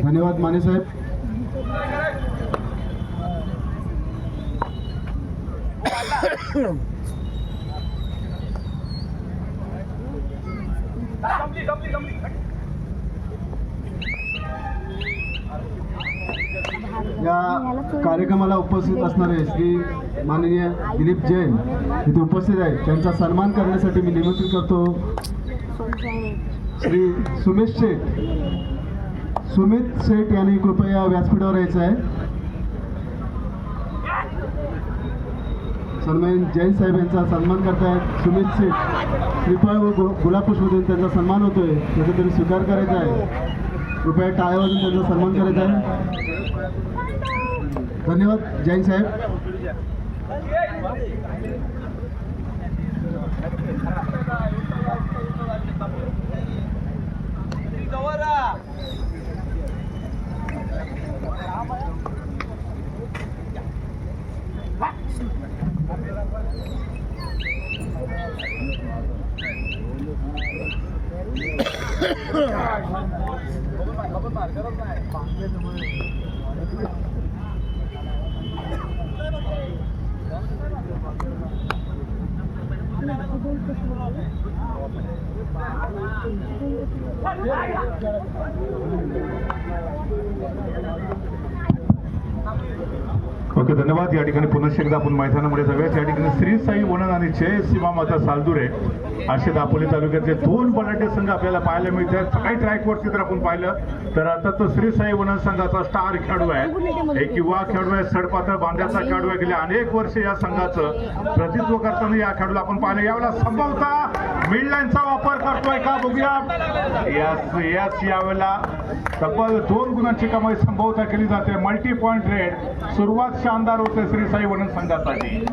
धन्यवाद माने साहेब. या कार्यक्रमाला उपस्थित असणारे श्री माननीय दिलीप जैन इथे उपस्थित आहेत. त्यांचा सन्मान करण्यासाठी मी निमंत्रित करतो श्री सुमित शेठ यांनी कृपया व्यासपीठावर यायचं आहे. सन्मान जैन साहेब यांचा सन्मान करतायत. सुमित शेठ श्रीफळ व गुलाबपुष्प देऊन त्यांचा सन्मान होतोय, त्याचा तरी स्वीकार करायचा आहे. कृपया टाळ्या वाजून त्यांचा सन्मान करायचा आहे. धन्यवाद जैन साहेब. ओके, धन्यवाद. या ठिकाणी पुन्हा एकदा आपण मैदानामध्ये जाऊया. या ठिकाणी श्री साई वनन आणि जय सीमामाता सालदुरे असे दापोली तालुक्याचे दोन बलाढ्य संघ आपल्याला पाहायला मिळतात. सकाळी ट्रॅकवरती जर आपण पाहिलं तर आता तर श्री साई वनन संघाचा स्टार खेळाडू आहे, एक युवा खेळाडू आहे, सडपातळ बांध्याचा खेळाडू आहे. गेले अनेक वर्ष या संघाचं प्रतिनिधित्व करताना या खेळाडूला आपण पाहिलं. यावेळेला संभवता मिडलाईनचा वापर करतोय का बघूया. यस यावेळेला तब्बल 2 गुणांची कमाई संभवता केली जाते. Multi point red. सुरुवात शानदार होते श्री साई वनन संघासाठी.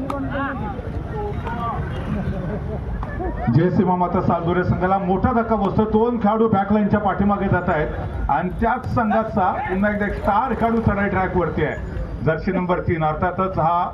जय सीमामाता सालदुरे संघाला मोठा धक्का बसतो. 2 खेळाडू बॅकलाईनच्या पाठीमागे जात आहेत आणि त्याच संघाचा पुन्हा एकदा एक स्टार खेळाडू चढाई ट्रॅकवरती आहे. Jersey number 3. अर्थातच हा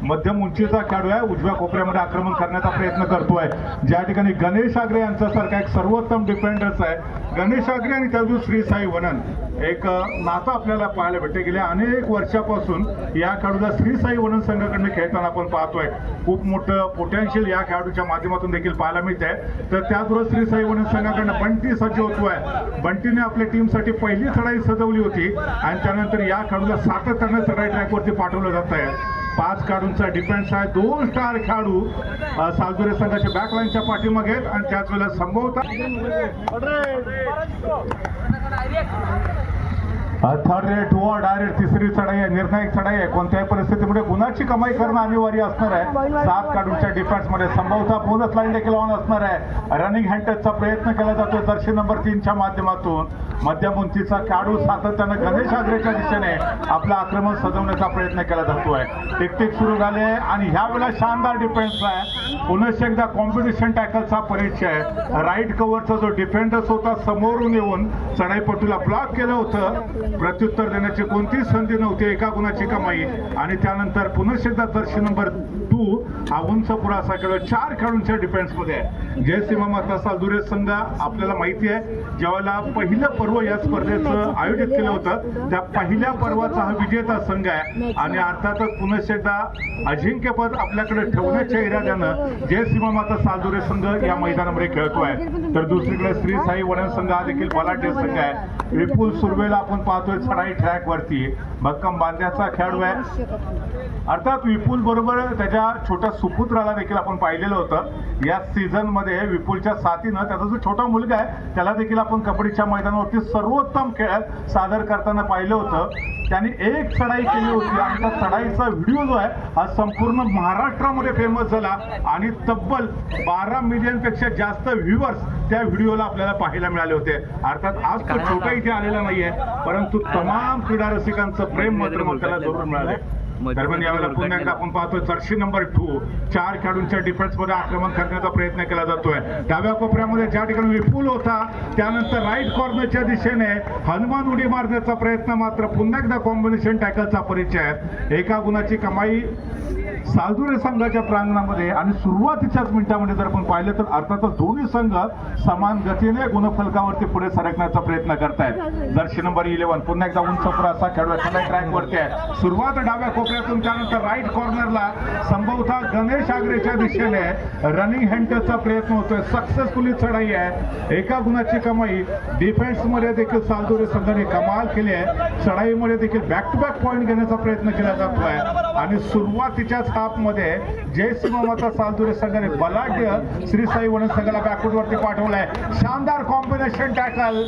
मध्यम उंचीचा खेळाडू आहे. उजव्या कोपऱ्यामध्ये आक्रमण करण्याचा प्रयत्न करतोय. ज्या ठिकाणी गणेश आगरे यांच्यासारखा एक सर्वोत्तम डिफेंडर्स आहे. गणेश आगरे आणि त्यातून श्री साई वनन एक नातं आपल्याला पाहायला भेटते. गेल्या अनेक वर्षापासून या खेळाडूला श्री साई वनन संघाकडून खेळताना आपण पाहतोय. खूप मोठं पोटेन्शियल या खेळाडूच्या माध्यमातून देखील पाहायला मिळते. तर त्याचबरोबर श्री साई वनन संघाकडनं बंटी सज्ज होतोय. बंटीने आपल्या टीमसाठी पहिली चढाई सजवली होती आणि त्यानंतर या खेळाडूला सातत्याने चढाई ट्रॅकवरती पाठवलं जात आहे. 5 खेळाडूंचा डिफेन्स आहे. 2 स्टार खेळाडू सालदुरे संघाच्या बॅकलाईनच्या पाठीमागे आहेत आणि त्याच वेळेला संभवता थर्ड रेड टू डायरेक्ट तिसरी चढाई आहे. निर्णायक चढाई आहे. कोणत्याही परिस्थितीमध्ये गुणाची कमाई करणं अनिवार्य असणार आहे. 7 खेळाडूंच्या डिफेन्समध्ये संभवता बोनस लाईन देखील ऑन असणार आहे. रनिंग हँडटचचा प्रयत्न केला जातो जर्सी नंबर 3च्या माध्यमातून. मध्यम उंचीचा खेळाडू सातत्यानं गणेश आगरेच्या दिशेने आपलं आक्रमण सजवण्याचा प्रयत्न केला जातोय. टिकटिक सुरू झाले आणि ह्या वेळेला शानदार डिफेन्स आहे. पुन्हा एकदा कॉम्पिटिशन टॅकलचा परिचय. राईट कव्हरचा जो डिफेंडर्स होता समोरून येऊन चढाईपटूला ब्लॉक केलं होतं. प्रत्युत्तर देण्याची कोणतीच संधी नव्हती. 1 गुणाची कमाई आणि त्यानंतर पुन्हा एकदा जर्सी नंबर 2 हा उंच पुरासा खेळ 4 खेळाडूंच्या डिफेन्समध्ये आहे. जय सीमामाता सालदुरे संघ आपल्याला माहिती आहे ज्यावेळेला पहिलं पर्व या स्पर्धेचं आयोजित केलं होतं त्या पहिल्या पर्वाचा हा विजेता संघ आहे आणि अर्थातच पुन्हा एकदा अजिंक्यपद आपल्याकडे ठेवण्याच्या इराद्यानं जय सीमामाता सालदुरे संघ या मैदानामध्ये खेळतोय. तर दुसरीकडे श्री साई वनन संघ हा देखील बलाढ्य संघ आहे. विपुल सुर्वेला आपण पाहतोय चढाई ट्रॅकवरती. भक्कम बांध्याचा खेळाडू आहे. अर्थात विपुल बरोबर त्याच्या छोट्या सुपुत्राला देखील आपण पाहिलेलं होतं. या सीझन मध्ये विपुलच्या साथीनं त्याचा जो छोटा मुलगा आहे त्याला देखील आपण कबड्डीच्या मैदानावरती सर्वोत्तम खेळ सादर करताना पाहिलं होतं. त्यांनी एक चढाई केली होती आणि त्या चढाईचा व्हिडिओ जो आहे हा संपूर्ण महाराष्ट्रामध्ये फेमस झाला आणि तब्बल 12 मिलियनपेक्षा जास्त व्ह्यूअर्स त्या व्हिडिओला आपल्याला पाहायला मिळाले होते. अर्थात आज तो छोटा इथे आलेला नाहीये परंतु तमाम क्रीडा रसिकांचं प्रेम मात्र मग त्याला जरूर मिळाले. दरम्यान यावेळेला पुन्हा एकदा आपण पाहतोय जर्सी नंबर 2 4 खेळाडूंच्या डिफेन्समध्ये आक्रमण करण्याचा प्रयत्न केला जातोय. डाव्या कोपऱ्यामध्ये ज्या ठिकाणी विपुल होता त्यानंतर राईट कॉर्नरच्या दिशेने हनुमान उडी मारण्याचा प्रयत्न मात्र पुन्हा एकदा कॉम्बिनेशन टॅकलचा परिचय. 1 गुणाची कमाई सालदुरे संघाच्या प्रांगणामध्ये आणि सुरुवातीच्याच मिनिटामध्ये जर आपण पाहिलं तर अर्थातच दोन्ही संघ समान गतीने गुणफलकावरती पुढे सरकण्याचा प्रयत्न करतायत. जर्सी नंबर 11 पुन्हा एकदा उंच पुरासा खेळाडू ट्रॅक वरती आहे. सुरुवात डाव्या कोपऱ्यातून, त्यानंतर राईट कॉर्नरला संभवतः गणेश आगरेच्या दिशेने रनिंग हँटचा प्रयत्न होतोय. सक्सेसफुली चढाई आहे, एका गुणाची कमाई. डिफेन्स मध्ये देखील सालदुरे संघाने कमाल केली आहे. चढाईमध्ये देखील बॅक टू बॅक पॉईंट घेण्याचा प्रयत्न केला जातोय आणि सुरुवातीच्याच हाफ मध्ये जय सिंहमाता सालदुरे संघाने बलाढ्य श्री साई वनन संघाला बॅकवर्ड वरती पाठवलाय. शानदार कॉम्बिनेशन टॅकल.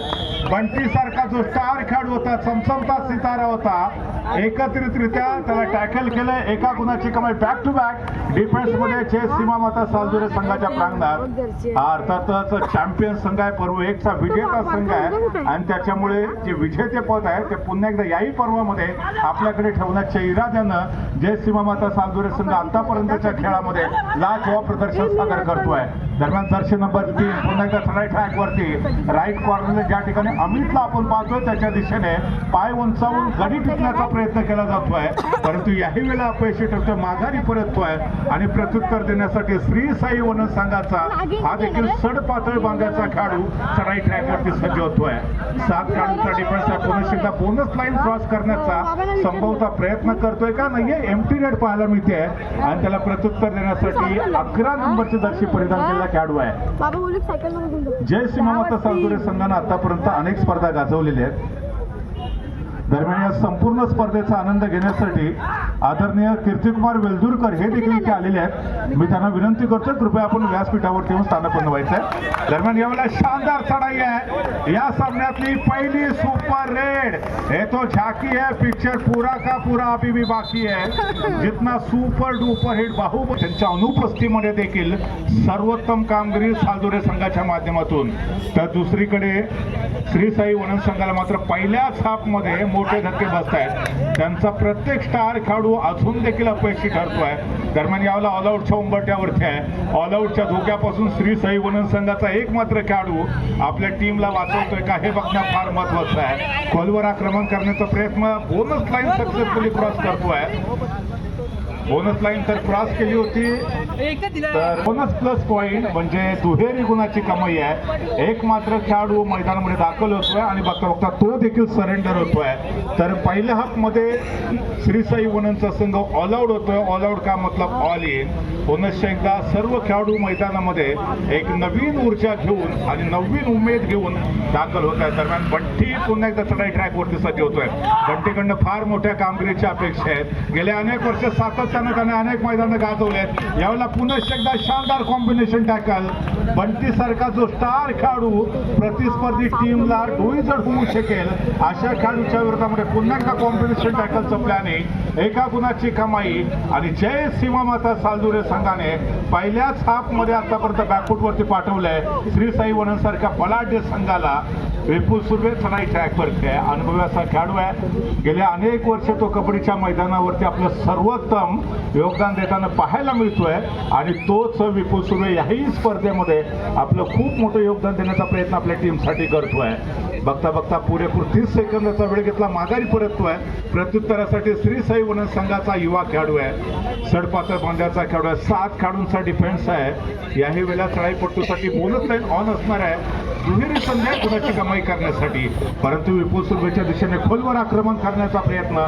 बंटी सारखा जो स्टार खेळाडू होता, चमचमता सितारा होता, एकत्रितरित्या त्याला टॅकल केलंय. एका गुणाची कमाई. बॅक टू बॅक डिफेन्स मध्ये जय सिंहमाता सालदुरे संघाच्या प्रांगणात. हा अर्थातच चॅम्पियन संघ आहे, पर्व 1 चा विजेता संघ आहे आणि त्याच्यामुळे जे विजेते पद आहे ते पुन्हा एकदा याही पर्वामध्ये आपल्याकडे ठेवण्याच्या इराद्यानं जय सिंहमाता सालदुरे संघ आतापर्यंतच्या खेळामध्ये लाजवाब प्रदर्शन सादर करतोय. दरम्यान जर्सी नंबर 3 पुन्हा एकदा चढाई ट्रॅक वरती राईट कॉर्नरला ज्या ठिकाणी अमितला आपण पाहतोय त्याच्या दिशेने पाय उंचावून गडी टिकण्याचा प्रयत्न केला जातोय, परंतु याही वेळेला अपयशी ठरतोय. माघारी परततोय आणि प्रत्युत्तर देण्यासाठी श्री साई वनन संघाचा हा देखील सडपातळ बांध्याचा खेळाडू चढाई ट्रॅक वरती सज्ज होतोय. 7 खेळाडूंचा डिफेन्स पुन्हा एकदा बोनस लाईन क्रॉस करण्याचा संभवतः प्रयत्न करतोय का नाहीये. एम्प्टी रेड पाहायला मिळते आणि त्याला प्रत्युत्तर देण्यासाठी 11 नंबरची जर्सी परिधान केलेला खेळाडू आहे. जय सिंहमाता सालदुरे संघाने आतापर्यंत अनेक स्पर्धा गाजवलेल्या आहेत. दरम्यान या संपूर्ण स्पर्धेचा आनंद घेण्यासाठी आदरणीय कीर्तिकुमार वेलदुरकर हे देखील इथे आलेले आहेत. मी त्यांना विनंती करतो कृपया आपण व्यासपीठावरती येऊन स्थानपन्न व्हायचंय. दरम्यान यावेळेला शानदार चढाई आहे. या सामन्यातली पहिली सुपर रेड. हे तो झाकी है, पिक्चर पूरा का पूरा अभी भी बाकी है. जितना सुपर डुपर हिट बाहुबली त्यांच्या अनुपस्थितीमध्ये देखील सर्वोत्तम कामगिरी सालदुरे संघाच्या माध्यमातून. तर दुसरीकडे श्री साई वनन संघाला मात्र पहिल्याच हाफमध्ये मोठे धक्के बसत आहेत. त्यांचा प्रत्येक स्टार खेळाडू अजून देखील अपयशी ठरतोय. दरम्यान यावेळेला ऑलआउटच्या उंबरठ्यावरती आहे. ऑलआउटच्या धोक्यापासून श्री साई वनन संघाचा एक मात्र खेळाडू आपल्या टीमला वाचवतोय का हे बघणं फार महत्वाचं आहे. खोलवर आक्रमण करण्याचा प्रयत्न. बोनस लाईन सक्सेसफुली क्रॉस करतोय. बोनस लाईन तर क्रॉस केली होती, तर बोनस प्लस पॉइंट म्हणजे दुहेरी गुणाची कमाई आहे. एक मात्र खेळाडू मैदानामध्ये दाखल होतोय आणि बघता बघता तो देखील सरेंडर होतोय. तर पहिल्या हाफ मध्ये श्री साई वननचा संघ ऑल आउट होतोय. ऑल आउट का मतलब ऑल इन. पुनश्च एकदा सर्व खेळाडू मैदानामध्ये एक नवीन ऊर्जा घेऊन आणि नवीन उमेद घेऊन दाखल होत आहे. दरम्यान बंटी पुन्हा एकदा चढाई ट्रॅक वरती सज्ज होतोय. बंटीकडनं फार मोठ्या कामगिरीच्या अपेक्षा आहेत. गेल्या अनेक वर्ष सातत्यानं त्याने अनेक मैदानं गाजवले आहेत. यावेळेला पुन्हा एकदा शानदार कॉम्बिनेशन टॅकल. बंटी सारखा जो स्टार खेळाडू प्रतिस्पर्धी टीमला डोईजड होऊ शकेल अशा खेळाडूच्या विरोधामध्ये पुन्हा एकदा कॉम्बिनेशन टॅकलचं प्लॅनिंग. एका गुणाची कमाई आणि जय सिंहमाता सालदुरे संघाने पहिल्याच हाफ मध्ये आतापर्यंत बॅकफूट वरती पाठवलंय. श्री साई वनन सारख्या बलाढ्य संघाला. विपुल सुर्वे चढाई ट्रॅक वरती आहे. अनुभवी असा खेळाडू आहे. गेल्या अनेक वर्ष तो कबड्डीच्या मैदानावरती आपलं सर्वोत्तम योगदान देताना पाहायला मिळतोय आणि तोच विपुल सुर्वे याही स्पर्धेमध्ये आपलं खूप मोठं योगदान देण्याचा प्रयत्न आपल्या टीमसाठी करतोय. बघता बघता पुरेपूर 30 सेकंदाचा वेळ घेतला, माघारी परततोय. प्रत्युत्तरासाठी श्री साई वनन संघाचा युवा खेळाडू आहे. सडपातळ बांध्याचा खेळाडू आहे. 7 खेळाडूंचा डिफेन्स आहे. याही वेळेला चढाईपट्टूसाठी बोनस लाईन ऑन असणार आहे. दुहेरी संधी गुणाची कमाई करण्यासाठी, परंतु विपुल सुर्वेच्या दिशेने खोलवर आक्रमण करण्याचा प्रयत्न.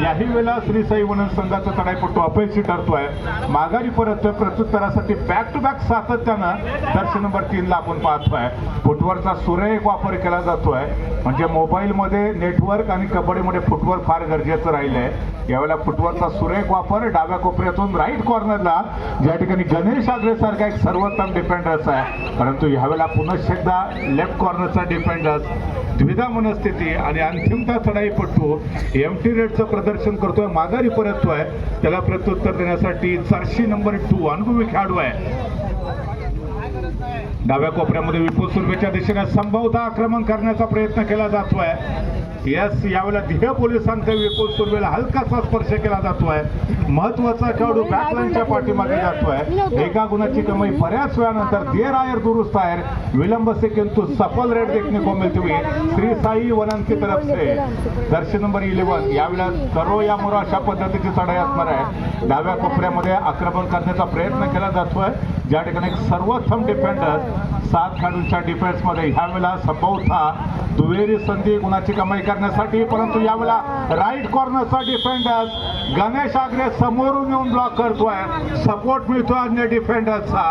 याही वेळेला श्री साई वनन संघाचा चढाईपट्टू अपयशी ठरतोय. माघारी परततोय. प्रत्युत्तरासाठी बॅक टू बॅक सातत्यानं दर्श नंबर 3 ला आपण पाहतोय. फुटवर्कचा सुरेख वापर केला जातोय. म्हणजे मोबाईलमध्ये नेटवर्क आणि कबड्डीमध्ये फुटवर्क फार गरजेचं राहिलंय. यावेळेला फुटवर्कचा सुरेख वापर. डाव्या कोपऱ्यातून राईट कॉर्नरला ज्या ठिकाणी गणेश आगरे सारखा एक सर्वोत्तम डिफेंडर्स आहे, परंतु यावेळेला पुन्हा एकदा लेफ्ट कॉर्नरचा डिफेंडर्स द्विधा मनस्थिती आणि अंतिमता चढाईपट्टू एम्प्टी रेडचं प्रदर्शन करतोय. माघारी परततोय. त्याला प्रत्युत्तर देण्यासाठी जर्सी नंबर 2 अनुभवी खेळाडू आहे. डाव्या कोपऱ्यामध्ये विपुल सुर्वेच्या दिशेने संभवता आक्रमण करण्याचा प्रयत्न केला जातोय. यस, यावेळेला ध्येय पोलिसांकडे विपुल सुर्वेला हलकासा स्पर्श केला जातोय. महत्वाचा खेळाडू बॅकलाईनच्या पाठीमागे जातोय. एका गुणाची कमाई बऱ्याच वेळानंतर देर आयर दुरुस्त आहे. विलंब से किंतु सफल रेड देखने को मिलती हुई श्री साई वनन की तरफ से जर्सी नंबर 11 यावेळेला करो या मुरो अशा पद्धतीची चढाई असणार आहे. डाव्या कोपऱ्यामध्ये आक्रमण करण्याचा प्रयत्न केला जातोय. ज्या ठिकाणी एक सर्वोत्तम डिफेंडर 7 खेळाडूंच्या डिफेन्समध्ये ह्यावेळेला संभवता दुहेरी संधी गुणाची कमाई करण्यासाठी, परंतु यावेळेला राईट कॉर्नरचा डिफेंडर गणेश आगरे समोरून येऊन ब्लॉक करतोय. सपोर्ट मिळतोय अन्य डिफेंडरचा.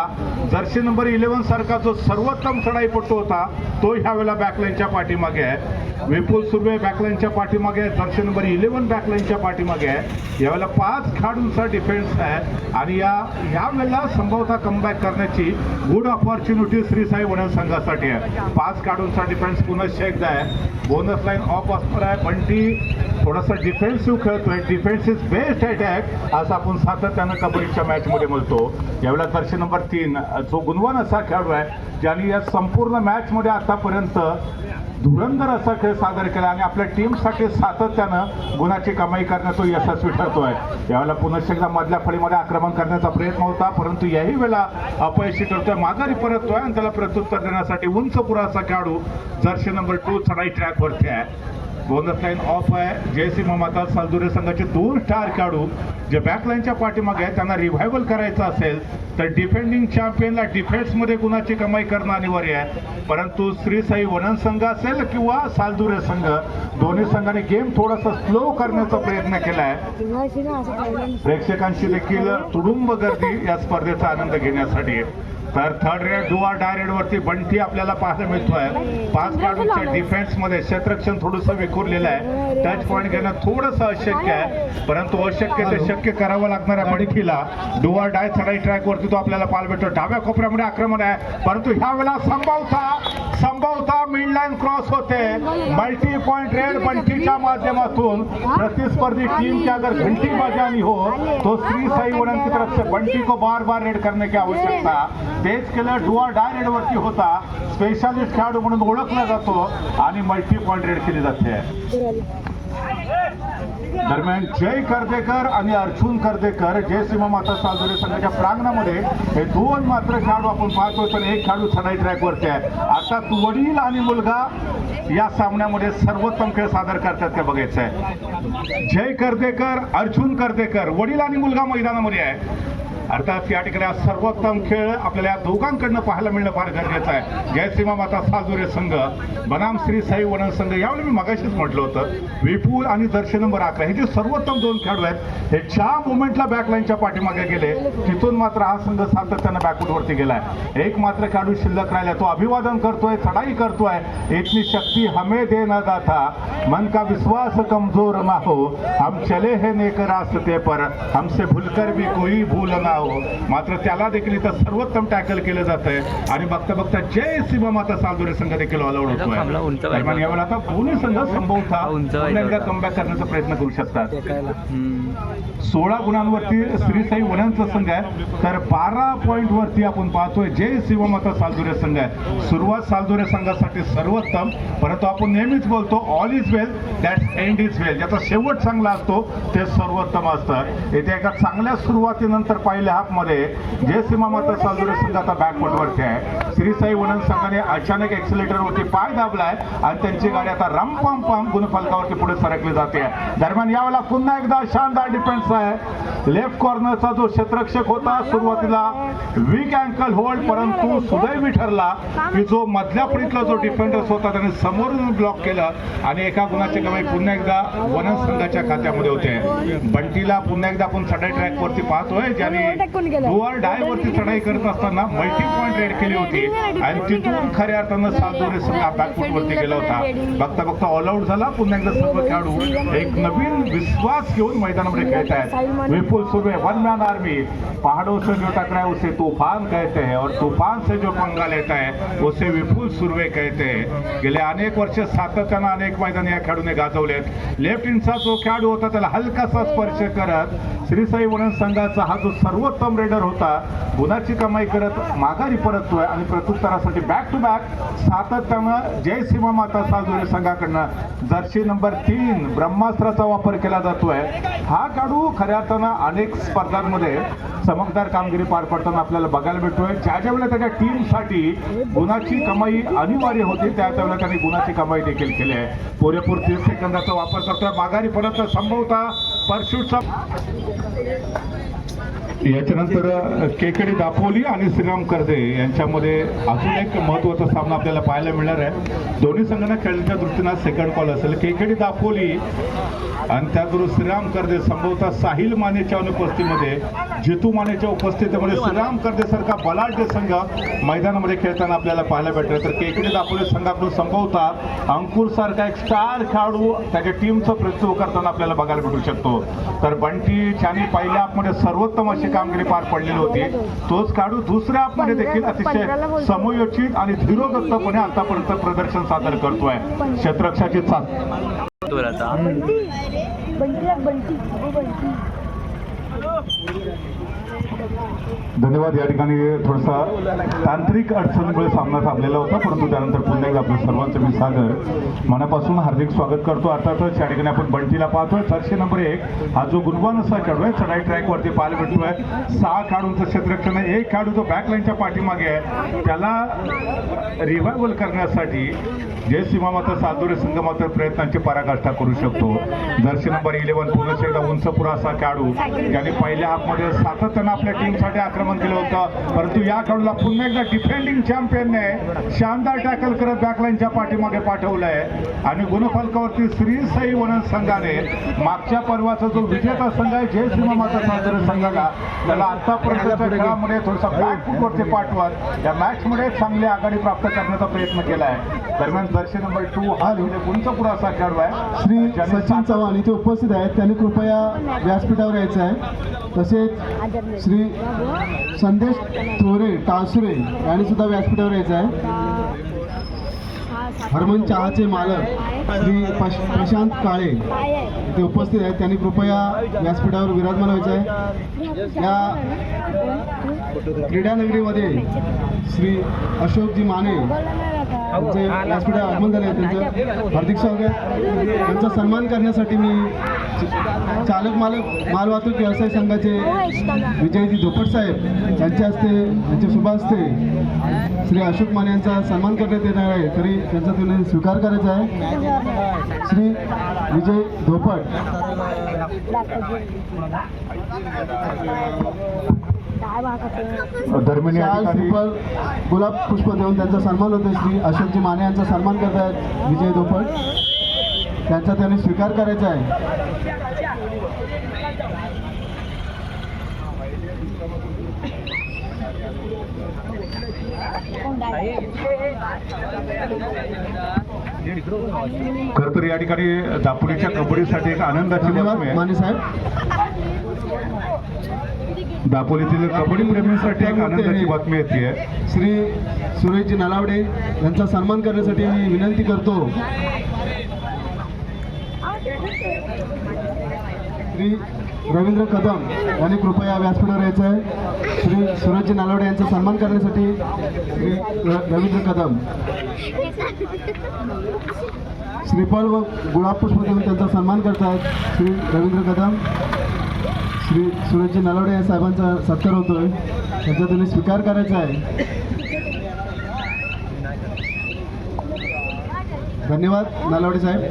जर्सी नंबर 11 सारखा जो सर्वोत्तम चढाईपटू होता तो ह्यावेळेला बॅकलाईनच्या पाठीमागे आहे. विपुल सुर्वे बॅकलाईनच्या पाठीमागे आहे. जर्सी नंबर 11 बॅकलाईनच्या पाठीमागे आहे. यावेळेला 5 खेळाडूंचा डिफेन्स आहे आणि या वेळेला संभवता कमबॅक करण्याची गुड ऑपॉर्च्युनिटी श्री साई वनन संघासाठी आहे. 5 खेळाडूंचा डिफेन्स पुन्हा एकदा आहे. बोनस लाईन ऑफ असणार आहे. बंटी थोडासा डिफेन्सिव्ह खेळतोय. डिफेन्स इज बेस्ट अटॅक असं आपण सातत्यानं कबड्डीच्या मॅचमध्ये म्हणतो. यावेळेला जर्सी नंबर 3 जो गुणवान असा खेळाडू आहे ज्यांनी या संपूर्ण मॅचमध्ये आतापर्यंत धुरंधर असा खेळ सादर केला आणि आपल्या टीमसाठी सातत्यानं गुणाची कमाई करण्यात तो यशस्वी ठरतोय. यावेळेला पुन्हा एकदा मधल्या फळीमध्ये आक्रमण करण्याचा प्रयत्न होता, परंतु याही वेळेला अपयशी ठरतोय. माघारी परततोय आणि त्याला प्रत्युत्तर देण्यासाठी उंच पुराचा खेळाडू जर्सी नंबर 2 चढाई ट्रॅकवरती आहे. बोनस लाईन ऑफ आहे. जयसिंह माता सालदुरे संघाचे 2 स्टार खेळाडू जे बॅकलाईनच्या पाठीमागे आहेत त्यांना रिव्हायवल करायचं असेल तर डिफेंडिंग चॅम्पियनला डिफेन्समध्ये गुणाची कमाई करणं अनिवार्य आहे. परंतु श्री साई वनन संघ असेल किंवा सालदुरे संघ दोन्ही संघाने गेम थोडासा स्लो करण्याचा प्रयत्न केला आहे. प्रेक्षकांची देखील तुडुंब गर्दी या स्पर्धेचा आनंद घेण्यासाठी. तर थर्ड रेड डुआ डायरेड वरती बंटी आपल्याला पाहायला मिळतोय. 5 खेळाडूंच्या डिफेन्समध्ये क्षेत्ररक्षण थोडंसं विखुरलेलं आहे. टच पॉईंट घेणं थोडंसं अशक्य आहे, परंतु अशक्य ते शक्य करावं लागणार आहे बंटीला. डुआ डाय चढाई ट्रॅक वरती तो आपल्याला पाहायला मिळतो. डाव्या कोपऱ्यामध्ये आक्रमण आहे, परंतु ह्या वेळेला संभवता मिड लाईन क्रॉस होते. मल्टी पॉइंट रेड बंटीच्या माध्यमातून प्रतिस्पर्धी टीम की अगर घंटी बजानी हो तो श्री साई वनन की तरफ से बंटी को बार बार रेड करने की आवश्यकता. तेच केलं. डुआ डाय रेड वरती होता. स्पेशालिस्ट खेळाडू म्हणून ओळखला जातो आणि मल्टी पॉइंट रेड केली जाते. दरम्यान जय कर्देकर आणि अर्जुन कर्देकर जयसिंह माता सालदुरे संघाच्या प्रांगणामध्ये हे 2 मात्र खेळाडू आपण पाहतोय, पण एक खेळाडू चढाई ट्रॅकवरती आहे. आता वडील आणि मुलगा या सामन्यामध्ये सर्वोत्तम खेळ सादर करतात ते बघायचं आहे. जय कर्देकर अर्जुन कर्देकर वडील आणि मुलगा मैदानामध्ये आहे. अर्थात या ठिकाणी सर्वोत्तम खेळ आपल्याला या दोघांकडनं पाहायला मिळणं फार गरजेचं आहे. जयसिंह माता सालदुरे संघ बनाम श्री साई वनन संघ. यावेळी मी मगाशीच म्हटलं होतं विपुल आणि जर्सी नंबर 11 हे जे सर्वोत्तम 2 खेळाडू आहेत हे ज्या मोमेंटला बॅकलाईनच्या पाठीमागे गेले तिथून मात्र हा संघ सातत्यानं बॅकवरती गेलाय. एक मात्र खेळाडू शिल्लक राहिला. तो अभिवादन करतोय, चढाई करतोय. इतनी शक्ती हमें दे न दाता मन का विश्वास कमजोर ना हो हम चले है नेक रास्ते पर हमसे भूलकर भी कोई भूल ना हो. मात्र त्याला देखील इथं सर्वोत्तम टॅकल केलं जातंय आणि बघता बघता जय सिंह माता सालदुरे संघ देखील ऑल आउट होतोय. दरम्यान यावेळेला आता दोन्ही संघ संभवता पुन्हा एकदा कमबॅक करण्याचा प्रयत्न करू शकतात. 16 गुणांवरती श्री साई वननचा संघ आहे, तर 12 पॉइंट वरती आपण पाहतोय जय सिंह माता सालदुरे संघ आहे. सुरुवात सालदुरे संघासाठी सर्वोत्तम, परंतु आपण नेहमीच बोलतो all is well that end is well. ज्याचा शेवट चांगला असतो ते सर्वोत्तम असतं. येथे एका चांगल्या सुरुवातीनंतर पहिल्या हाफ मध्ये जयसिंह माता सालदुरे संघ आता बॅकवर्ड वरती आहे. श्री साई वनन संघाने अचानक एक्सिलेटर वरती पाय दाबलाय आणि त्यांची गाडी आता रंपम पम गुणफलकावरती पुढे सरकली जाते. दरम्यान यावेळेला पुन्हा एकदा शानदार डिफेन्स आहे. लेफ्ट कॉर्नरचा जो क्षेत्ररक्षक होता सुरुवातीला वीक अँकल होल्ड, परंतु सुदैवी ठरला की जो मधल्या फळीतला जो डिफेंडर्स होता त्याने समोरून ब्लॉक केलं आणि एका गुणाची कमाई पुन्हा एकदा वनन संघाच्या खात्यामध्ये होते. बंटीला पुन्हा एकदा आपण चढाई ट्रॅक वरती पाहतोय ज्याने डुअर डाय वरती चढाई करत असताना मल्टी पॉइंट रेड केली होती आणि तिथून खऱ्या अर्थानं सालदुरे संघ बॅकफूट वरती गेला होता. बघता बघता ऑल आउट झाला. पुन्हा एकदा सर्व खेळाडू एक नवीन विश्वास घेऊन मैदानात मैदानामध्ये खेळत आहेत. विपुल सुर्वे वन मैन आर्मी, पहाड़ों से जो टकराए उसे तूफान कहते हैं और तूफान से जो पंगा लेता है उसे विपुल सुर्वे कहते हैं. गेल्या अनेक वर्ष सातत्यानं अनेक मैदान या खेळाडूने गाजवलेत. लेफ्ट इंडचा जो खेळाडू होता त्याला हलकासा स्पर्श करत श्री साई वनन संघाचा हा जो सर्वोत्तम रेडर होता गुणाची कमाई करत माघारी परततोय आणि प्रत्युत्तरासाठी बॅक टू बॅक सातत्यानं जय सीमा माता साजोरे संघाकडनं जर्सी नंबर 3 ब्रह्मास्त्राचा वापर केला जातोय. हा खेळाडू खऱ्या अर्थानं अनेक स्पर्धांमध्ये चमकदार कामगिरी पार पडताना आपल्याला बघायला भेटतोय. ज्या ज्या वेळेला त्याच्या टीमसाठी गुणाची कमाई अनिवार्य होती त्या त्यावेळेला त्यांनी गुणाची कमाई देखील केली आहे. पुरेपूर 30 सेकंदाचा वापर करतोय. माघारी परत संभवता परशूटचा. याच्यानंतर केकेडी दापोली आणि श्रीराम कर्जे यांच्यामध्ये अजून एक महत्त्वाचा सामना आपल्याला पाहायला मिळणार आहे. दोन्ही संघांना खेळण्याच्या दृष्टीनं सेकंड कॉल असेल. केकेडी दापोली आणि त्याचबरोबर श्रीराम कर्जे संभवतः साहिल मानेच्या अनुपस्थितीमध्ये जितू मानेच्या उपस्थितीमध्ये श्रीराम कर्जे सारखा बलाढ्य संघ मैदानामध्ये खेळताना आपल्याला पाहायला भेटलं. तर केकेडी दापोली संघाकडून संभवतः अंकुर सारखा एक स्टार खेळाडू त्याच्या टीमचं प्रतिनिधित्व करताना आपल्याला बघायला भेटू शकतो. तर बंटी ज्यांनी पहिल्या हाफमध्ये सर्वोत्तम अशी कामगिरी पार पडलेली होती तोच खेळाडू दुसऱ्या हाफमध्ये देखील अतिशय समयोचित आणि धीरोदत्तपणे आतापर्यंत प्रदर्शन सादर करतोय. क्षेत्ररक्षाची धन्यवाद. या ठिकाणी थोडासा तांत्रिक अडचणीमुळे सामना थांबलेला होता परंतु त्यानंतर पुन्हा एकदा आपल्या सर्वांचं मी सागर मनापासून हार्दिक स्वागत करतो. अर्थातच या ठिकाणी आपण बंटीला पाहतोय. जर्सी नंबर 1 हा जो गुणवान असा खेळाडू आहे चढाई ट्रॅकवरती पाहायला भेटतोय. 6 खेळाडूंचं क्षेत्ररक्षण आहे. एक खेळाडू जो बॅकलाईनच्या पाठीमागे आहे त्याला रिव्हायवल करण्यासाठी जय सीमा माता साजोरे संघ मात्र प्रयत्नांची पराकाष्ठा करू शकतो. जर्सी नंबर 11 पुन्हा एकदा उंचपुरा असा खेळाडू ज्याने पहिल्या हाफमध्ये सातत्यानं आपल्या टीमसाठी आक्रमण केलं होतं परंतु या खेळाडूला पुन्हा एकदा डिफेंडिंग चॅम्पियनने शानदार टॅकल करत बॅकलाईनच्या पाठीमागे पाठवलंय. आणि गुणफलकावरती श्री साई वनन संघाने मागच्या पर्वाचा जो विजेता संघ आहे जय सीमा माता साजोरे संघाला त्याला आतापर्यंतच्या खेळामध्ये थोडासा बॅकफुटवरती पाठवत या मॅचमध्ये चांगली आघाडी प्राप्त करण्याचा प्रयत्न केला आहे. दरम्यान जर्सी नंबर 2 हा उंचपुरा असा खेळाडू आहे श्री सचिन चव्हाण इथे उपस्थित आहेत. त्यांनी कृपया व्यासपीठावर यायचं आहे. तसेच श्री संदेश थोरे टासुरे यांनी सुद्धा व्यासपीठावर यायचं आहे. हरमन चहाचे मालक श्री प्रशांत काळे इथे उपस्थित आहेत. त्यांनी कृपया व्यासपीठावर विराजमान व्हायचं आहे. या क्रीडानगरीमध्ये श्री अशोकजी माने यांचे व्यासपीठावर आगमन झाले. त्यांचं हार्दिक स्वागत. त्यांचा सन्मान करण्यासाठी मी चालक मालवाहतूक व्यवसाय संघाचे विजयजी धोपट साहेब यांच्या हस्ते यांच्या शुभ हस्ते श्री अशोक माने यांचा सन्मान करण्यात येणार आहे. तरी त्यांचा तुम्ही स्वीकार करायचा आहे. श्री विजय धोपट. दरम्यान गुलाब पुष्प देऊन त्यांचा सन्मान होतो. श्री अशोकजी माने यांचा सन्मान करतायत विजय धोपट. त्यांचा त्यांनी स्वीकार करायचा आहे. खरं तर या ठिकाणी दापोलीच्या कबड्डीसाठी एक आनंदाची बातमी आहे. माने साहेब दापोलीतील कबड्डी प्रेमींसाठी एक आनंदाची बातमी येते. श्री सुरेशजी नलावडे यांचा सन्मान करण्यासाठी मी विनंती करतो. श्री रवींद्र कदम यांनी कृपया व्यासपीठावर यायचं आहे. श्री सुरेशजी नलावडे यांचा सन्मान करण्यासाठी श्री रवींद्र कदम. श्रीफळ व गुलाब पुष्प देऊन त्यांचा सन्मान करतात श्री रवींद्र कदम. श्री सुरेशजी नलावडे या साहेबांचा सत्कार होतोय. त्याचा तुम्ही स्वीकार करायचा आहे. धन्यवाद नलावडे साहेब.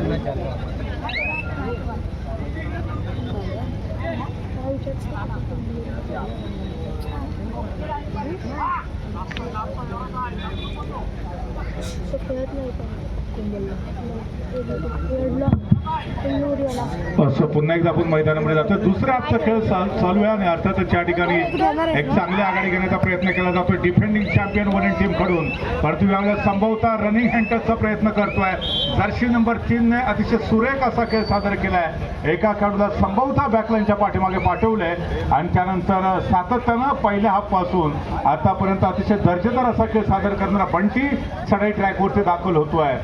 खेळत नाही असं पुन्हा एकदा आपण मैदानामध्ये जातो. दुसरा आजचा खेळ चालू आहे आणि अर्थातच या ठिकाणी एक चांगली आघाडी घेण्याचा प्रयत्न केला जातोय डिफेंडिंग चॅम्पियन वरील टीम कडून. परंतु यावेळेला संभवता रनिंग हँडटचचा प्रयत्न करतोय. जर्सी नंबर 3 ने अतिशय सुरेख असा खेळ सादर केलाय. एका खेळाडूला संभवता बॅकलाईनच्या पाठीमागे पाठवलंय आणि त्यानंतर सातत्यानं पहिल्या हाफ पासून आतापर्यंत अतिशय दर्जेदार असा खेळ सादर करणारा बंटी चढाई ट्रॅकवरती दाखल होतोय.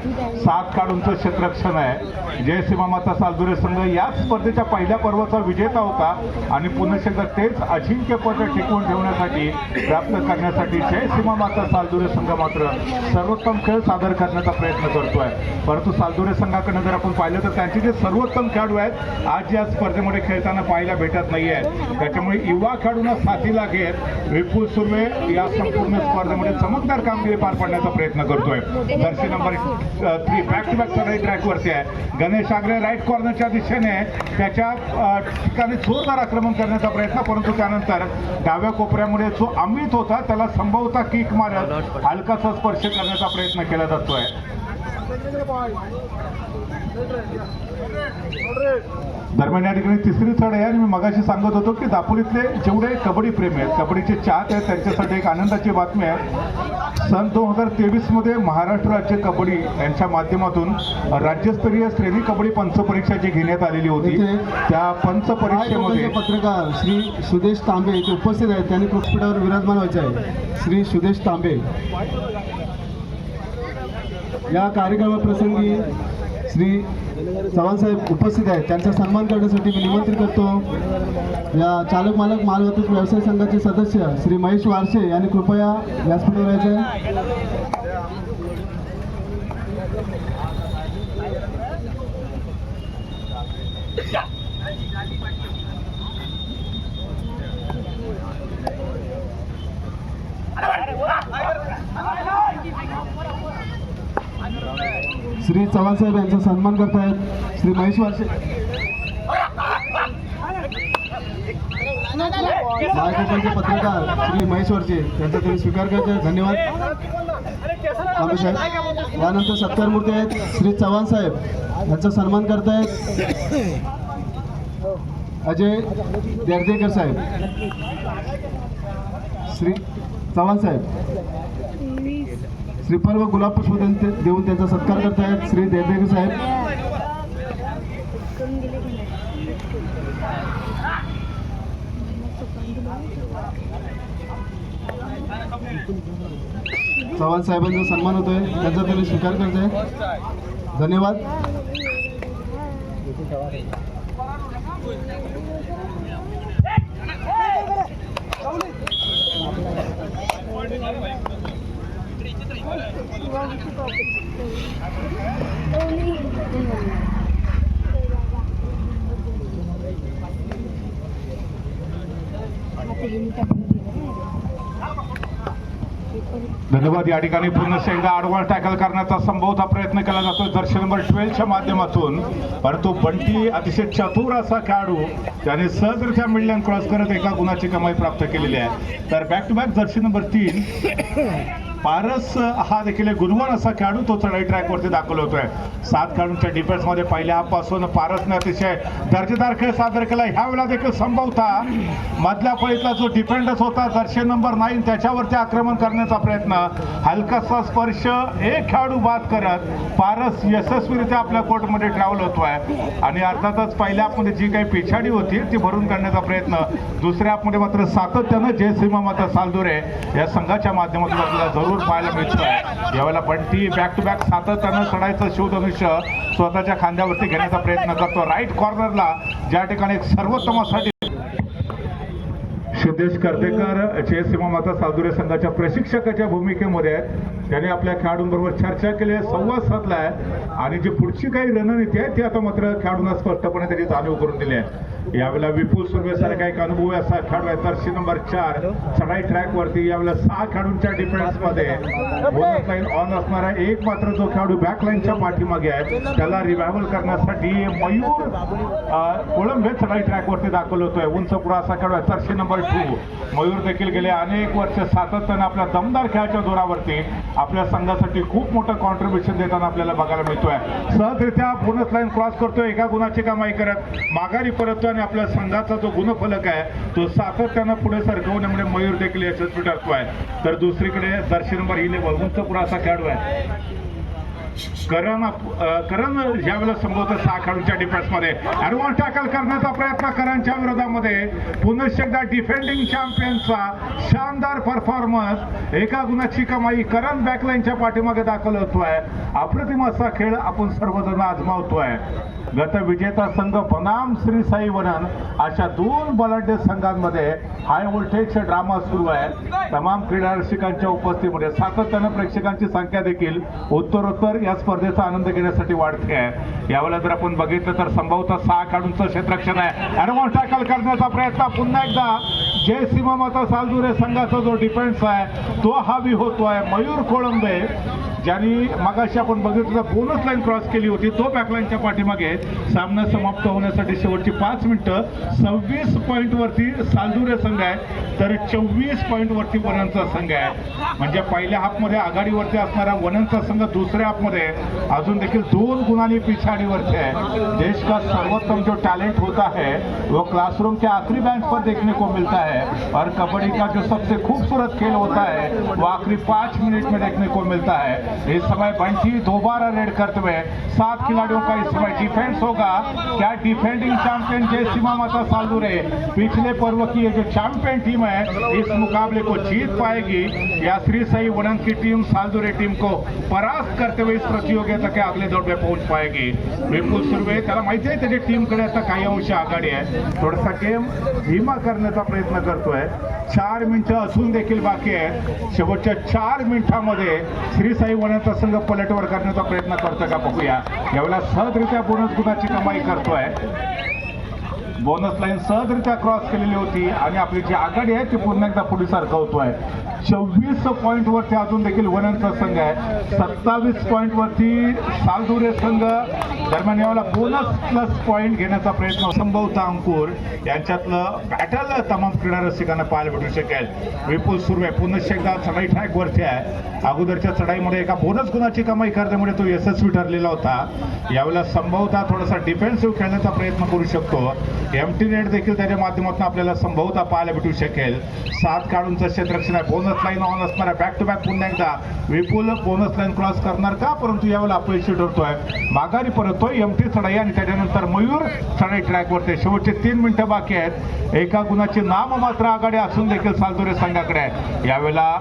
7 काढूंचं क्षेत्ररक्षण आहे. जय सीमा माता सालदुरे संघ या स्पर्धेच्या पहिल्या पर्वाचा विजेता होता आणि पुन्हा एकदा तेच अजिंक्यपद टिकवून ठेवण्यासाठी प्राप्त करण्यासाठी जय सीमा माता सालदुरे संघ मात्र सर्वोत्तम खेळ सादर करण्याचा प्रयत्न करतोय. परंतु सालदुरे संघाकडे जर आपण पाहिलं तर त्यांचे जे सर्वोत्तम खेळाडू आहेत आज या स्पर्धेमध्ये खेळताना पाहायला भेटत नाहीये. त्याच्यामुळे युवा खेळाडूंना साथीला घेत विपुल सुर्वे या संपूर्ण स्पर्धेमध्ये चमकदार कामगिरी पार पाडण्याचा प्रयत्न करतोय. Jersey number 3 back to back चढाई ट्रॅकवरती आहे. गणेश आगरे राईट कॉर्नरच्या दिशेने त्याच्या ठिकाणी जोरदार आक्रमण करण्याचा प्रयत्न, परंतु त्यानंतर डाव्या कोपऱ्यामध्ये जो अमित होता त्याला संभवता किक मारत हलकासा स्पर्श करण्याचा प्रयत्न केला जातोय. दरम्यान या ठिकाणी तिसरी चढ आहे आणि मी मगाशी सांगत होतो की दापोलीतले जेवढे कबड्डी प्रेमी आहेत, कबड्डीचे चाहते आहेत, त्यांच्यासाठी एक आनंदाची बातमी आहे. सन 2023 मध्ये महाराष्ट्र राज्य कबड्डी यांच्या माध्यमातून राज्यस्तरीय श्रेणी कबड्डी पंचपरीक्षा जी घेण्यात आलेली होती त्या पंचपरीक्षेमध्ये पत्रकार श्री सुदेश तांबे इथे उपस्थित आहेत. त्यांनी व्यासपीठावर विराजमान व्हायचे आहे. श्री सुदेश तांबे या कार्यक्रमाप्रसंगी श्री चव्हाण साहेब उपस्थित आहेत. त्यांचा सन्मान करण्यासाठी मी निमंत्रित करतो या चालक मालक मालवाहतूक व्यवसाय संघाचे सदस्य श्री महेश वारसे यांनी कृपया व्यासपीठावर यायचे आहे. श्री चव्हाण साहेब यांचा सन्मान करतायत श्री महेश वारसे. महाराष्ट्राचे पत्रकार श्री महेश वारसे यांचा तुम्ही स्वीकार करताय. धन्यवाद तांबे साहेब. यानंतर सत्कारमूर्ती आहेत श्री चव्हाण साहेब यांचा सन्मान करतायत अजय देर्देकर साहेब. श्री चव्हाण साहेब श्रीफळ व गुलाब पुष्प देऊन त्यांचा सत्कार करतायत श्री देर्देकर साहेब. चव्हाण साहेबांचा सन्मान होतोय त्यांचा तुम्ही स्वीकार करताय. धन्यवाद. धन्यवाद. या ठिकाणी पुन्हा एकदा आडवा टॅकल करण्याचा संभवता प्रयत्न केला जातो जर्सी नंबर 12च्या माध्यमातून, परंतु बंटी अतिशय चतुर असा खेळाडू त्याने सहजरित्या मिडलाईन क्रॉस करत एका गुणाची कमाई प्राप्त केलेली आहे. तर back to back jersey number 3 Paras हा देखील एक गुणवान असा खेळाडू तो चढाई ट्रॅकवरती दाखल होतोय. 7 खेळाडूंच्या डिफेन्समध्ये पहिल्या हाफपासून पारसने अतिशय दर्जेदार खेळ सादर केला. ह्या वेळेला देखील संभवता मधल्या फळीतला जो डिफेंडर्स होता जर्सी नंबर 9 त्याच्यावरती आक्रमण करण्याचा प्रयत्न, हलकासा स्पर्श, एक खेळाडू बाद करत पारस यशस्वीरित्या आपल्या कोर्टमध्ये ट्रॅव्हल होतोय. आणि अर्थातच पहिल्या हाफमध्ये जी काही पिछाडी होती ती भरून काढण्याचा प्रयत्न, दुसऱ्या हाफमध्ये मात्र सातत्यानं जय सीमा माता सालदुरे या संघाच्या माध्यमातून आपल्याला जरूर पाहायला मिळतोय. यावेळेला बंटी बॅक टू बॅक सातत्यानं चढायचं शिवधनुष्य स्वतःच्या खांद्यावरती घेण्याचा प्रयत्न करतो. राईट कॉर्नरला ज्या ठिकाणी एक सर्वोत्तमासाठी सिद्धेश कर्तेकर जय सीमा माता सालदुरे संघाच्या प्रशिक्षकाच्या भूमिकेमध्ये आहेत. त्यांनी आपल्या खेळाडूंबरोबर चर्चा केली, संवाद साधलाय आणि जी पुढची काही रणनीती आहे ती आता मात्र खेळाडूंना स्पष्टपणे त्याची जाणीव करून दिली आहे. यावेळेला विपुल सुर्वेसारखा एक अनुभवी असा खेळाडू आहे. जर्सी नंबर 4 चढाई ट्रॅक वरती यावेळेला 6 खेळाडूंच्या डिफेन्स मध्ये बोनस लाईन ऑन असणारा एक मात्र जो खेळाडू बॅकलाईनच्या पाठीमागे आहे त्याला रिव्हायवल करण्यासाठी मयूर कोळंबे चढाई ट्रॅक वरती दाखल होतोय. उंच पुरा असा खेळाडू आहे. जर्सी नंबर 2 मयूर देखील गेले अनेक वर्ष सातत्याने आपल्या दमदार खेळाच्या जोरावरती आपल्या संघासाठी खूप मोठं कॉन्ट्रीब्युशन देताना आपल्याला बघायला मिळतोय. सहजरित्या बोनस लाईन क्रॉस करतोय, एका गुणाची कमाई करत माघारी परततो आणि आपल्या संघाचा जो गुणफलक आहे तो सातत्यानं पुढे सरकवण्यामुळे मयूर देखील यशस्वी ठरतोय. तर दुसरीकडे जर्सी नंबर 11 उंच पुरा असा खेळाडू आहे करण यावेळेला संभवतः 6 खेळाडूंच्या डिफेन्समध्ये ॲडव्हान्स टॅकल करण्याचा प्रयत्न करणच्या विरोधामध्ये पुनश्च एकदा डिफेंडिंग चॅम्पियनचा शानदार परफॉर्मन्स, एका गुणाची कमाई. करण बॅकलाईनच्या पाठीमागे दाखल होतोय. अप्रतिम असा खेळ आपण सर्वजण आजमावतोय. गत विजेता संघ बनाम श्री साई वनन अशा 2 बलाढ्य संघांमध्ये हाय व्होल्टेज ड्रामा सुरू आहे. तमाम क्रीडा रसिकांच्या उपस्थितीमध्ये सातत्यानं प्रेक्षकांची संख्या देखील उत्तरोत्तर या स्पर्धेचा आनंद घेण्यासाठी वाढते आहे. यावेळेला जर आपण बघितलं तर संभवतः 6 खेळाडूंचं क्षेत्ररक्षण आहे. ॲडव्हान्स टॅकल करण्याचा प्रयत्न पुन्हा एकदा जय सीमामाता सालदुरे संघाचा जो डिफेन्स आहे तो हावी होतोय. मयूर कोळंबे ज्यांनी मगाशी आपण बघितलं बोनस लाईन क्रॉस केली होती तो बॅकलाईनच्या पाठीमागे सामना समाप्त होण्यासाठी शेवटची 5 मिनिटं 26 पॉईंट वरती सालदुरे संघ आहे तर 24 पॉईंट वरती वननचा संघ आहे. म्हणजे पहिल्या हाफमध्ये आघाडीवरती असणारा वननचा संघ दुसऱ्या हाफमध्ये अजून देखील 2 गुणांनी पिछाडीवरती आहे. देश का सर्वोत्तम जो टैलेंट होता है वो क्लासरूम के आखिरी बेंच पर देखने को मिलता है और कबड्डी का जो सबसे खूबसूरत खेल होता है वो आखिरी 5 मिनट में देखने को मिलता है. इस समय बंटी दोबारा रेड करते हुए 7 खिलाड़ियों का इस समय डिफेंस होगा. क्या डिफेंडिंग चैंपियन जय सीमामाता सालदुरे पिछले पर्व की ये जो चैंपियन टीम है इस मुकाबले को जीत पाएगी या श्री साई वनन की टीम सालदुरे टीम को परास्त करते हुए इस प्रतियोगिता के अगले दौर में पहुंच पाएगी. विपुल सुर्वे त्याला माहिती आहे त्याच्या टीमकडे आता काही अंश आघाडी आहे. थोडासा गेम धीमा करण्याचा प्रयत्न करतोय. 4 मिनिटं असून देखील बाकी आहे. शेवटच्या 4 मिनिटांमध्ये श्री साई वननचा संघ पलटवार करण्याचा प्रयत्न करतोय का बघूया. यावेळेला सहजरित्या बोनस गुणाची कमाई करतोय. बोनस लाईन सहजरित्या क्रॉस केलेली होती आणि आपली जी आघाडी आहे ती पुन्हा एकदा पुढे सरकवतोय. 26 पॉईंट वरती अजून देखील वननचा संघ आहे. 27 पॉईंट वरती सालदुरे संघ. दरम्यान यावेळेला बोनस प्लस पॉईंट घेण्याचा प्रयत्न संभवता अंकुर यांच्यातलं बॅटल तमाम क्रीडा रसिकांना पाहायला भेटू शकेल. विपुल सुर्वे पुन्हा एकदा चढाई ट्रॅक वरती आहे. अगोदरच्या चढाईमध्ये एका बोनस गुणाची कमाई करण्यामुळे तो यशस्वी ठरलेला होता. यावेळेला संभवता थोडासा डिफेन्सिव्ह खेळण्याचा प्रयत्न करू शकतो. एमटी नेट देखील त्याच्या माध्यमातून आपल्याला संभवता पाहायला भेटू शकेल. 7 खेळाडूंचं क्षेत्ररक्षण आहे. बोनस लाईन ऑन असणार आहे. बॅक टू बॅक पुन्हा एकदा विपुल बोनस लाईन क्रॉस करणार का, परंतु यावेळेला अपयशी ठरतोय. माघारी परततोय एमटी चढाई आणि त्याच्यानंतर मयूर चढाई ट्रॅकवरती. शेवटचे 3 मिनिटं बाकी आहेत. एका गुणाची नाममात्र आघाडी असून देखील सालदुरे संघाकडे आहे. यावेळेला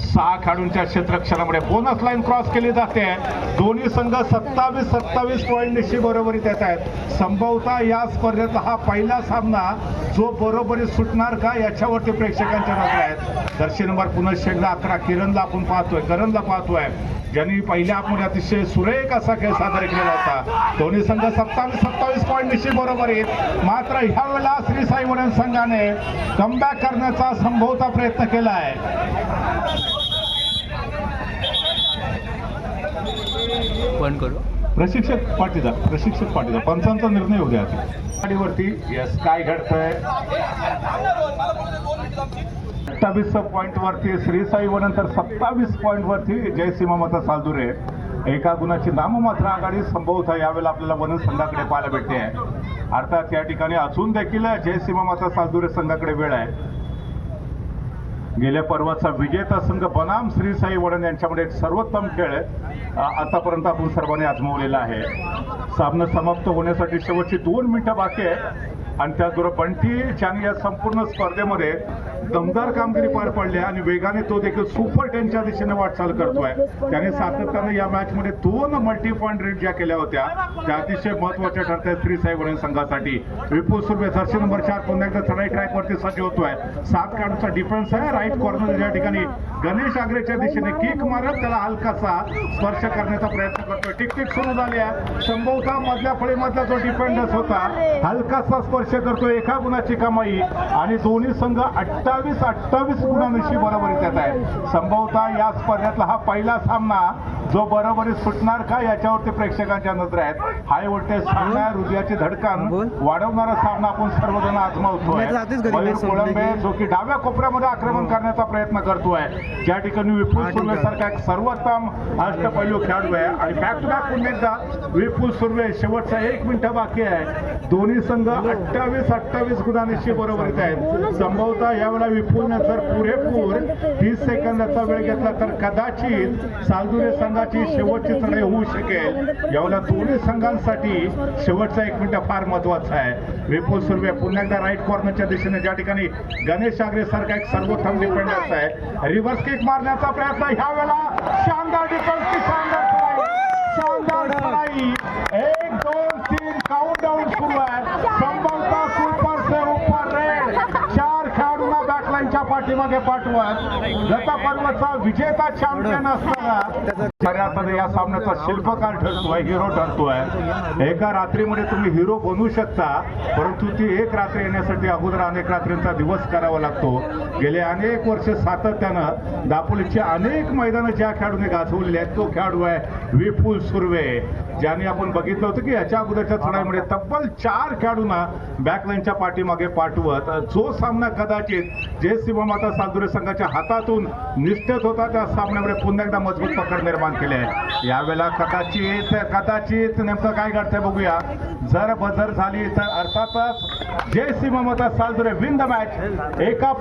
6 खेळाडूंच्या क्षेत्ररक्षणामुळे बोनस लाईन क्रॉस केली जाते. दोन्ही संघ 27 पॉईंट निश्चित बरोबरीत येत आहेत. संभवतः या स्पर्धेतला हा पहिला सामना जो बरोबरीत सुटणार का याच्यावरती प्रेक्षकांच्या नजर आहेत. दर्शी नंबर पुन्हा 11 किरणला आपण पाहतोय, करणला पाहतोय ज्यांनी पहिल्या हाफमध्ये अतिशय सुरेख असा खेळ सादर केलेला होता. दोन्ही संघ 27 पॉईंट निश्चित बरोबरीत. मात्र ह्या वेळेला श्री साई वनन संघाने कमबॅक करण्याचा संभवता प्रयत्न केला आहे. प्रशिक्षक पाटील पंचांचा निर्णय होऊ द्या. गाडीवरती यस काय घडतंय. 28 पॉईंट वरती श्री साई वनन तर 27 पॉईंट वरती जय सीमामाता सालदुरे. एका गुणाची नाममात्र आघाडी संभवतः यावेळेला आपल्याला वनन संघाकडे पाहायला भेटते आहे. अर्थात या ठिकाणी अजून देखील जय सीमामाता सालदुरे संघाकडे वेळ आहे. गेल्या पर्वाचा विजेता संघ बनाम श्री साई वनन यांच्यामध्ये एक सर्वोत्तम खेळ आतापर्यंत आपण सर्वांनी आजमावलेला आहे. सामना समाप्त होण्यासाठी शेवटची 2 मिनिटं बाकी आहे आणि त्याचबरोबर बंटी ज्यांनी या संपूर्ण स्पर्धेमध्ये दमदार कामगिरी पार पडली आहे आणि वेगाने तो देखील सुपर 10च्या दिशेने वाटचाल करतोय. त्याने सातत्याने या मॅच मध्ये 2 मल्टी पॉईंट रेट ज्या केल्या होत्या त्या अतिशय महत्वाच्या ठरतात श्री साई वडील संघासाठी. विपुल सुर्वे जर्सी नंबर 4 पुन्हा एकदा चढाई ट्रॅक वरती सज्ज होतोय. 7 खेळाडूचा डिफेन्स आहे. राईट कॉर्नर या ठिकाणी गणेश आगरेच्या दिशेने किक मारत त्याला हलकासा स्पर्श करण्याचा प्रयत्न करतोय. टिक सुरू झाली आहे. संभवतः मधल्या फळीमधला जो डिफेंडर्स होता हलकासा स्पर्श करतोय. एका गुणाची कमाई आणि दोन्ही संघ 28 गुणांशी बरोबरीत येत आहे. संभवतः या स्पर्धेतला हा पहिला सामना जो बरोबरीत सुटणार का याच्यावरती प्रेक्षकांच्या नजर आहेत. हाय व्होल्टेज सामना, हृदयाची धडकन वाढवणारा सामना आपण सर्वजण आजमावतोय. मयूर कोळंबे जो की डाव्या कोपऱ्यामध्ये आक्रमण करण्याचा प्रयत्न करतोय. ज्या ठिकाणी विपुल सुर्वे सारखा एक सर्वोत्तम अष्टपैलू खेळाडू आहे आणि बॅक टू बॅक पुन्हा एकदा विपुल सुर्वे. शेवटचा 1 मिनिट बाकी आहे. दोन्ही संघ 28 गुणांशी बरोबरीत आहेत. संभवतः यावेळेला विपुलने जर पुरेपूर 30 सेकंदाचा वेळ घेतला तर कदाचित सालदुरे संघाची शेवटची चढाई होऊ शकेल. यावेळेला दोन्ही संघांसाठी शेवटचा 1 मिनिट फार महत्वाचा आहे. विपुल सुर्वे पुन्हा एकदा राईट कॉर्नरच्या दिशेने ज्या ठिकाणी गणेश आगरे सारखा एक सर्वोत्तम डिफेंडर्स आहे. रिव्हर्स किक मारण्याचा प्रयत्न ह्यावेळेला शानदार डिफेन्स, शानदार चढाई. 1 2 3 काउंटडाऊन सुरू आहे. संभवतः सुपर से ऊपर रेड 4 खेळाडूंना बॅकलाईनच्या पाठीमागे पाठवत गतपर्वाचा विजेता चॅम्पियन असणारा खऱ्या अर्थाने या सामन्याचा शिल्पकार ठरतोय, हिरो ठरतोय. एका रात्रीमध्ये तुम्ही हिरो बनवू शकता, परंतु ती एक रात्र येण्यासाठी अगोदर अनेक रात्रींचा दिवस करावा लागतो. गेले अनेक वर्ष सातत्यानं दापोलीची अनेक मैदानं ज्या खेळाडूने गाजवलेली आहेत तो खेळाडू आहे विपुल सुर्वे, ज्याने आपण बघितलं होतं की याच्या अगोदरच्या चढाईमध्ये तब्बल 4 खेळाडूंना बॅकलाईनच्या पाठीमागे पाठवत जो सामना कदाचित जे माता सालदुरे संघाच्या हातातून निष्ठत होता त्या सामन्यामध्ये पुन्हा एकदा मजबूत पकड निर्माण केली आहे. यावेळेला कदाचित नेमकं काय घडतंय बघूया. जर बजर झाली तर अर्थातच जे माता सालदुरे विन द मॅच. एका